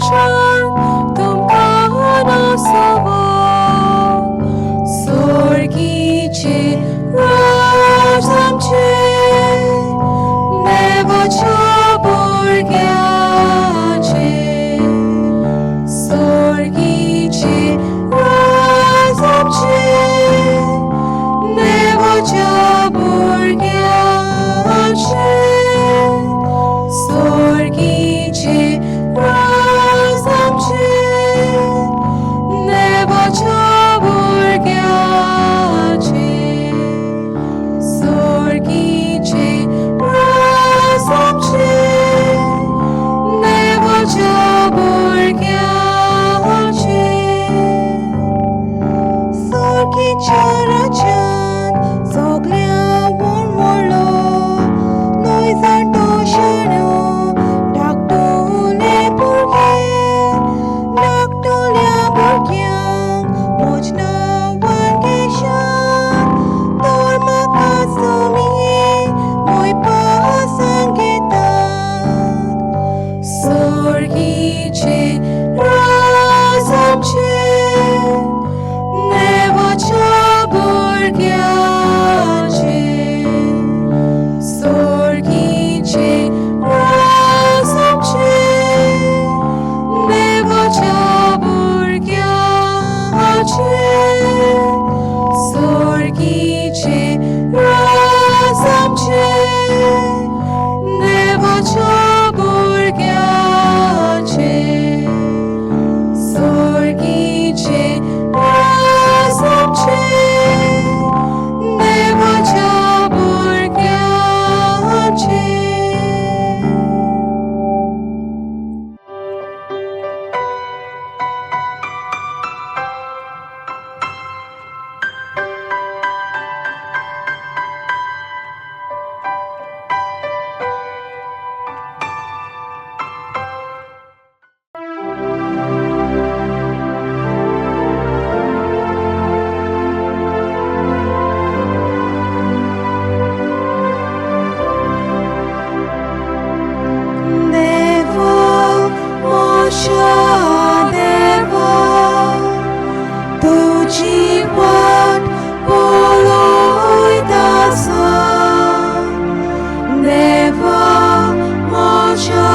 छान तुमका नसावा सोर्गीचे राज आमचे नेवाच्या भुरग्याचे सोर्गीचे राज आमचे नेवाच्या भुरग्याचे सोर्गीचे राज आमचे नेवाच्या भुरग्याचे सोर्गीचे राज आमचे नेवाच्या भुरग्याचे सोर्गीच्या राजान सगळ्यांवर मोडलो नोय जाणटो शाणो धाकटुले भुरगे धाकटुल्या भुरग्यांक मोजना वांगेशान तर म्हाका तुमी मोयपा सांगेतात सोर्गीचे राज आमचे नेवाच्या भुरग्याचे सोर्गीचे राज आमचे नेवाच्या भुरग्याचे सोर्गीचे राज आमचे नेवाच्या भुरग्याचे सोर्गीचे राज आमचे नेवाच्या भुरग्याचे देवा तुझी वाट पळयतासा देवा म्हज्या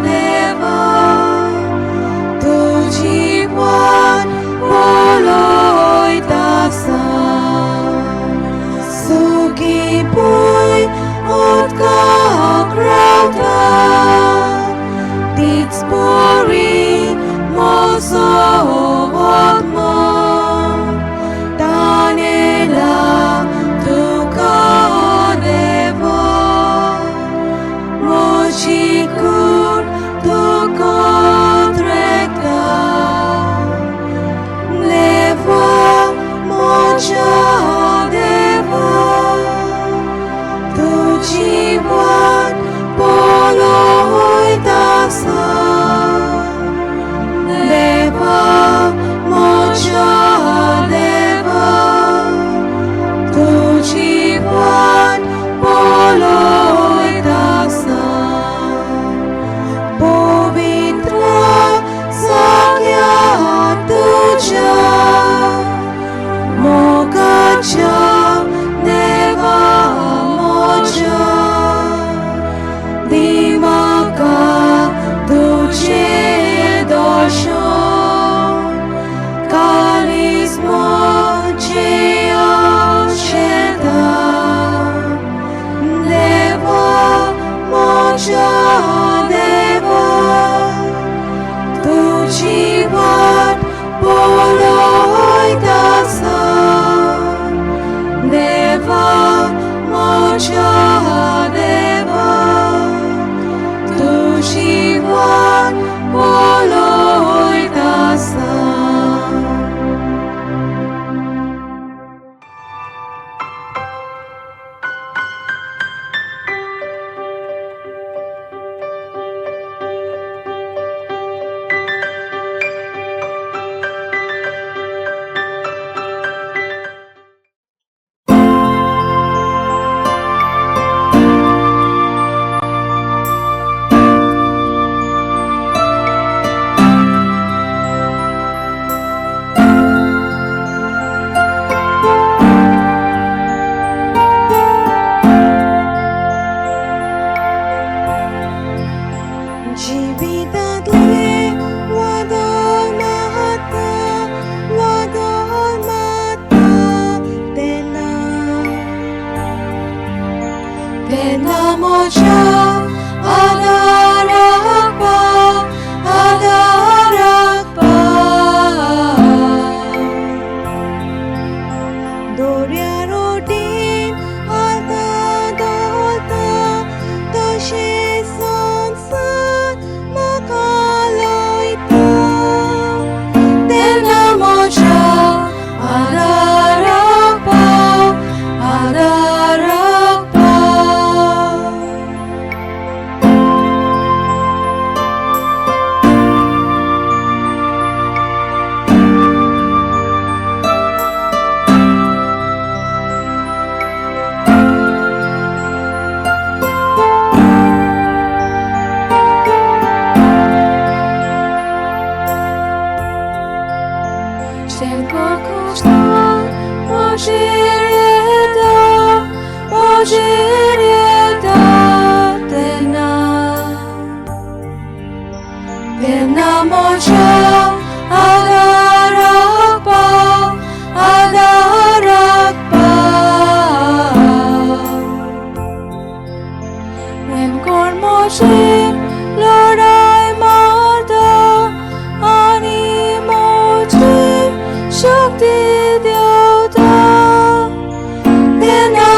देवा तुझी वाट पळयतासा सुखी पळय उदकाक रावता तीच बरी म्हजो आत्मा ताणेला तुका देवा म्हजी कूड तुकात रेगता देवा म्हज्या देवा तुझी वाट पळयतासा देवा म्हज्या देवा तुझी वाट पळयतासा पवित्र जाग्या तुझ्या मोगाच्या देवा म्हज्या दी म्हाका तुझें दर्शन काळीज म्हजें औशेता देवा म्हज्या देवा तुझी वाट पळयतासा जिवितातले वादळ माता तेन्ना म्हज्या आदाराक पाव दोर्यार ओटीन आलता दोलता तशें संवसार म्हाका लोयता तेन्ना म्हज्या आदाराक पाव Tenna moja adarak pav Rem kor moje lorai marda ani moje shakti devta Tenna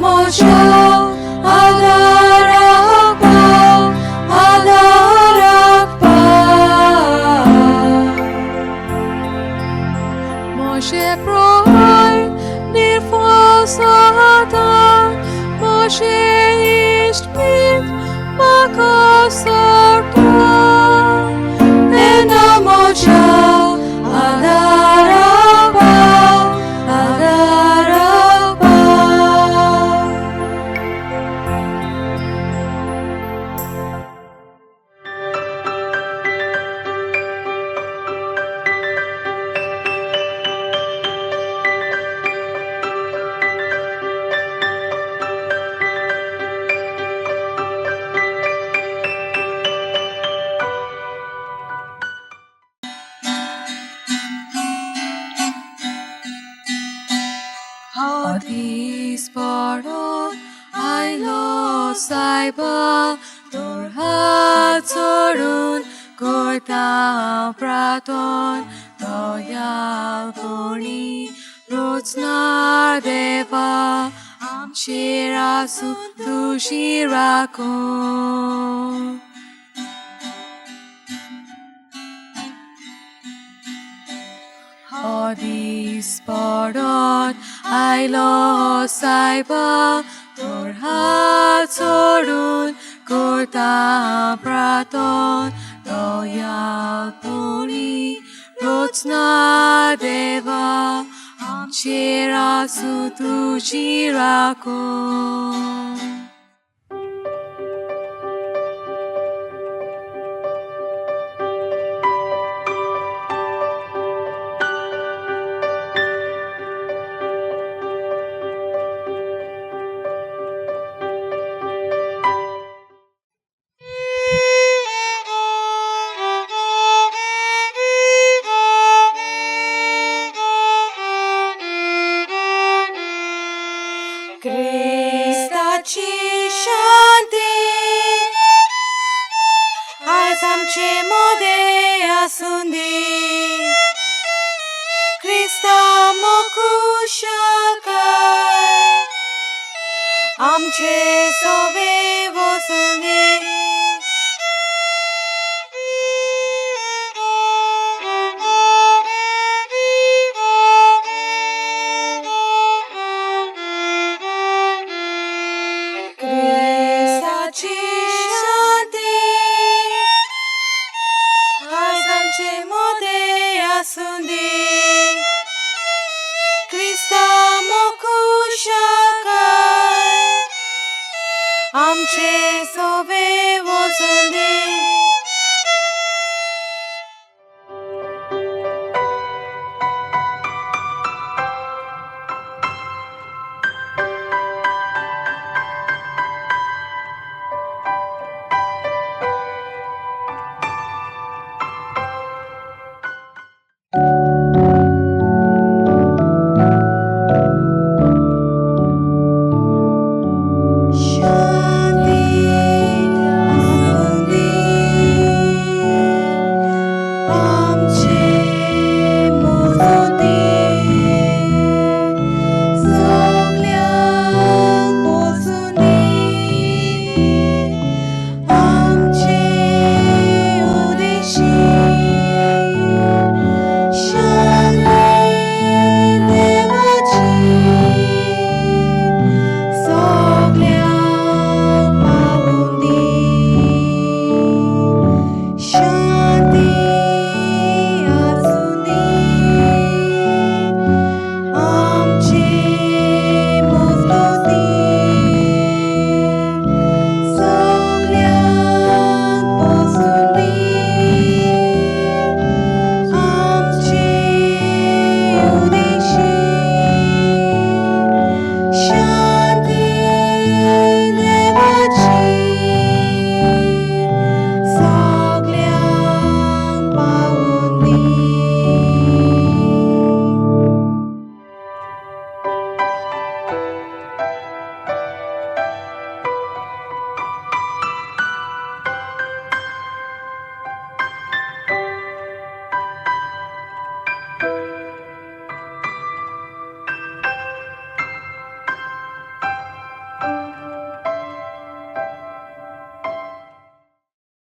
moja adarak pav Moshe prohai nirfosatan Moshe ishpit makasarta Tenna moja adarak pav Hadis parot ailo saiba tor hat sorun korta praton Daya poni rotsnar deva amshirasu tushirakom Hadis parot ailo saiba tor hat sorun korta praton Daya poni rotsnar deva amshirasu tushirakom Cristaci shanti Azi amche modea sundi Crista mokushakai Amche sovevo sundi asunदी. Krista मोकुशा कर आमचे